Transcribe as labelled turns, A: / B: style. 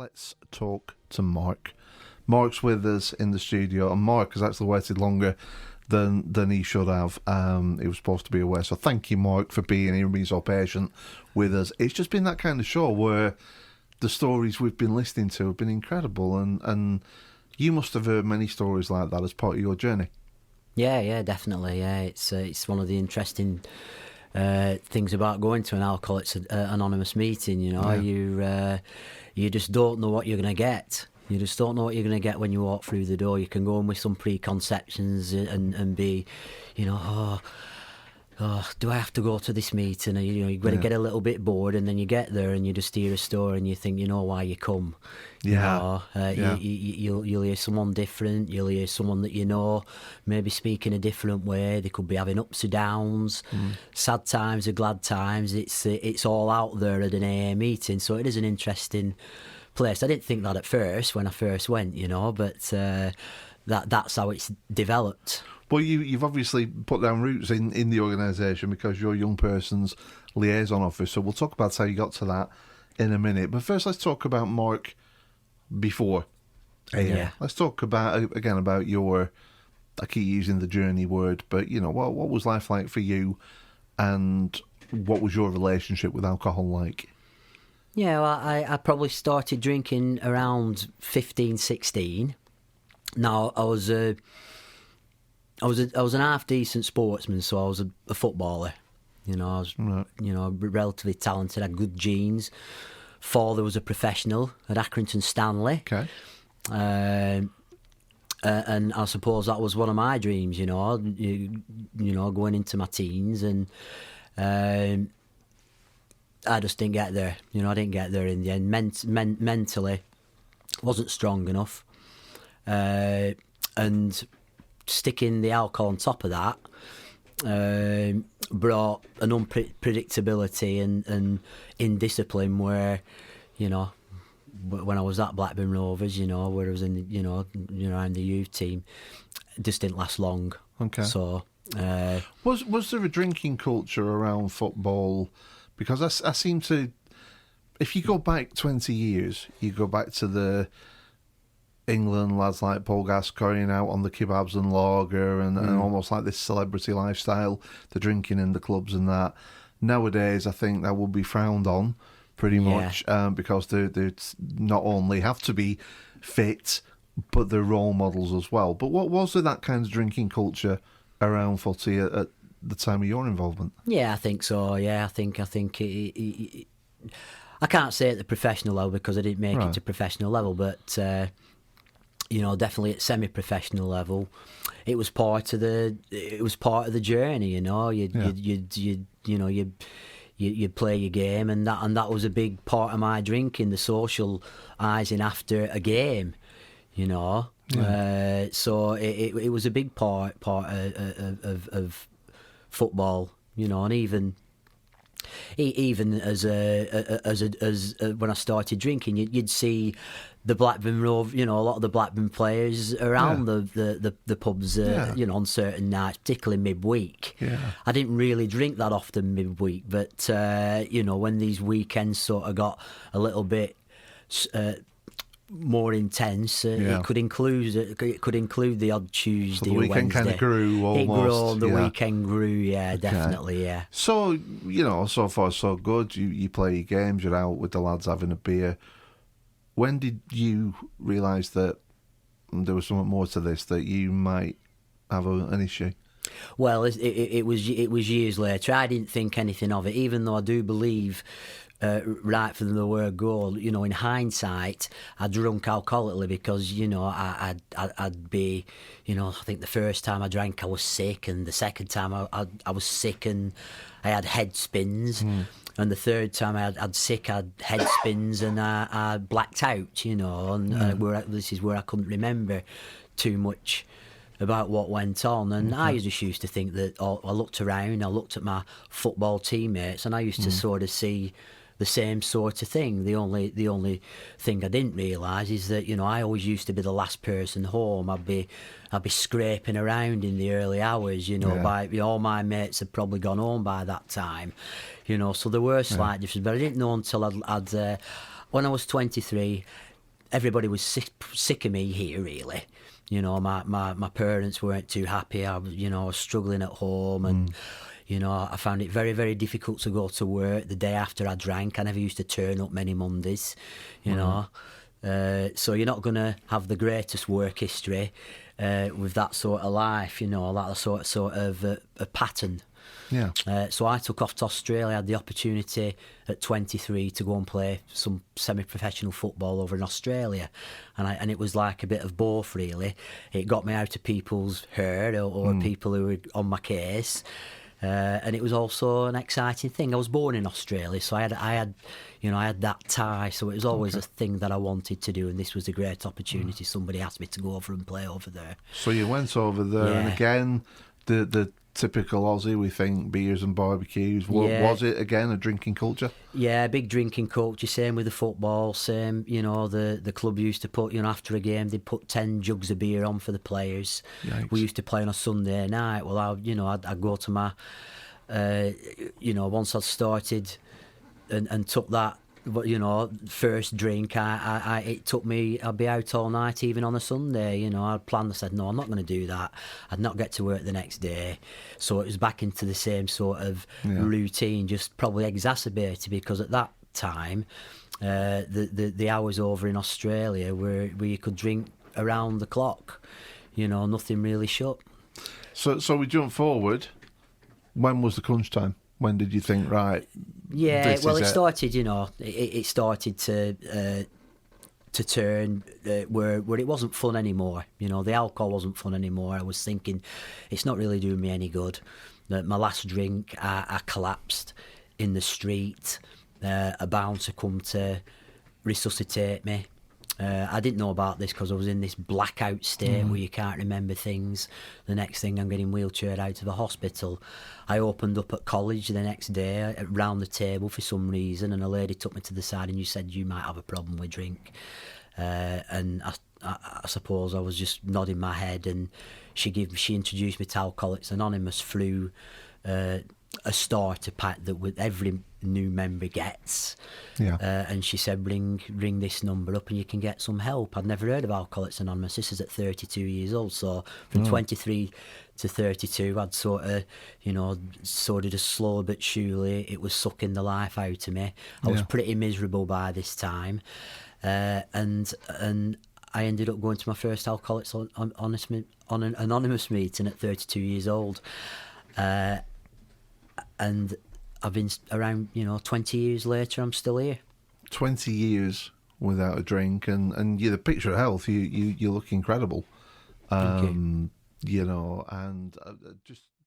A: let's talk to Mark. Mark's with us in the studio, and Mark has actually waited longer than he should have. He was supposed to be away, so thank you, Mark, for being here and being so patient with us. It's just been that kind of show where the stories we've been listening to have been incredible, and you must have heard many stories like that as part of your journey.
B: Yeah, definitely. Yeah, it's one of the interesting things about going to an Alcoholics Anonymous meeting. You know, you just don't know what you're going to get. You just don't know what you're going to get when you walk through the door. You can go in with some preconceptions and be, you know, oh, do I have to go to this meeting? And, you know, you're going to get a little bit bored, and then you get there and you just hear a story and you think, you know why you come.
A: Yeah.
B: You'll hear someone different. You'll hear someone that you know, maybe speak in a different way. They could be having ups or downs, sad times or glad times. It's all out there at an AA meeting, so it is an interesting place. I didn't think that at first when I first went, you know, but that's how it's developed.
A: Well, you've obviously put down roots in the organisation because you're a young person's liaison officer. We'll talk about how you got to that in a minute. But first, let's talk about Mark before AA. Yeah. Let's talk about your, I keep using the journey word, but, you know, what was life like for you, and what was your relationship with alcohol like?
B: Yeah, well, I probably started drinking around 15, 16. Now, I was an half decent sportsman, so I was a footballer. You know, I was relatively talented, had good genes. Father was a professional at Accrington Stanley. Okay. And I suppose that was one of my dreams. You know, going into my teens, and I just didn't get there. You know, I didn't get there in the end. Mentally, wasn't strong enough, and sticking the alcohol on top of that brought an unpredictability and indiscipline where, you know, when I was at Blackburn Rovers, you know, where I was in I'm the youth team, it just didn't last long.
A: Okay.
B: So
A: was there a drinking culture around football? Because I seem to, if you go back 20 years, you go back to the England lads like Paul Gascoigne out on the kebabs and lager and almost like this celebrity lifestyle, the drinking in the clubs and that. Nowadays, I think that would be frowned on pretty much because they not only have to be fit, but they're role models as well. But what was there that kind of drinking culture around footy at the time of your involvement?
B: Yeah, I think so. Yeah, I think I can't say at the professional level because I didn't make it to professional level, but you know, definitely at semi-professional level, it was part of the journey. You know, you'd play your game, and that was a big part of my drinking, the socialising after a game. You know, so it was a big part of football. You know, and even as when I started drinking, you'd see the Blackburn Rovers, you know, a lot of the Blackburn players around the pubs, you know, on certain nights, particularly midweek. Yeah. I didn't really drink that often midweek, but you know, when these weekends sort of got a little bit more intense, it could include the odd Tuesday.
A: So the weekend kind of grew almost.
B: The weekend grew, definitely, yeah.
A: So, you know, so far so good. You play your games, you're out with the lads having a beer. When did you realise that there was something more to this, that you might have an issue?
B: Well, it was years later. I didn't think anything of it, even though I do believe, right from the word go, you know, in hindsight, I drunk alcoholically because, you know, I'd be, you know, I think the first time I drank I was sick, and the second time I was sick and I had head spins. And the third time I had head spins and I blacked out, you know, and this is where I couldn't remember too much about what went on. And I just used to think that I looked around, I looked at my football teammates, and I used to sort of see the same sort of thing. The only thing I didn't realise is that, you know, I always used to be the last person home. I'd be scraping around in the early hours, you know, all my mates had probably gone home by that time, you know, so there were slight differences, but I didn't know until I'd when I was 23, everybody was sick of me here, really. You know, my parents weren't too happy. I was struggling at home, and I found it very, very difficult to go to work the day after I drank. I never used to turn up many Mondays, you know. So you're not going to have the greatest work history with that sort of life, that sort of a pattern.
A: Yeah.
B: So I took off to Australia. I had the opportunity at 23 to go and play some semi-professional football over in Australia, and it was like a bit of both, really. It got me out of people's hair or people who were on my case. And it was also an exciting thing. I was born in Australia, so I had that tie. So it was always a thing that I wanted to do, and this was a great opportunity. Somebody asked me to go over and play over there.
A: So you went over there, and again, the typical Aussie, we think beers and barbecues. Was it again a drinking culture?
B: Yeah, big drinking culture. Same with the football. Same, the club used to put, after a game, they'd put 10 jugs of beer on for the players.
A: Yikes.
B: We used to play on a Sunday night. Well, I'd go to my, once I'd started and took that, first drink, it took me, I'd be out all night, even on a Sunday. I'd planned, I said, no, I'm not going to do that. I'd not get to work the next day. So it was back into the same sort of routine, just probably exacerbated, because at that time, the hours over in Australia where you could drink around the clock. Nothing really shut.
A: So we jump forward. When was the crunch time? When did you think, right?
B: Yeah, well, it started. It started to turn where it wasn't fun anymore. The alcohol wasn't fun anymore. I was thinking, it's not really doing me any good. My last drink, I collapsed in the street. A bouncer come to resuscitate me. I didn't know about this because I was in this blackout state where you can't remember things. The next thing, I'm getting wheelchaired out of the hospital. I opened up at college the next day, round the table for some reason, and a lady took me to the side and you said, you might have a problem with drink. And I suppose I was just nodding my head, and she introduced me to Alcoholics Anonymous through a starter pack that every new member gets.
A: Yeah.
B: And she said, ring this number up and you can get some help. I'd never heard of Alcoholics Anonymous. This is at 32 years old. So from 23 to 32, I'd sort of just slow but surely, it was sucking the life out of me. I was pretty miserable by this time. And I ended up going to my first Alcoholics Anonymous meeting at 32 years old. And I've been around, 20 years later, I'm still here.
A: 20 years without a drink, and the picture of health, you look incredible.
B: Thank you.
A: And just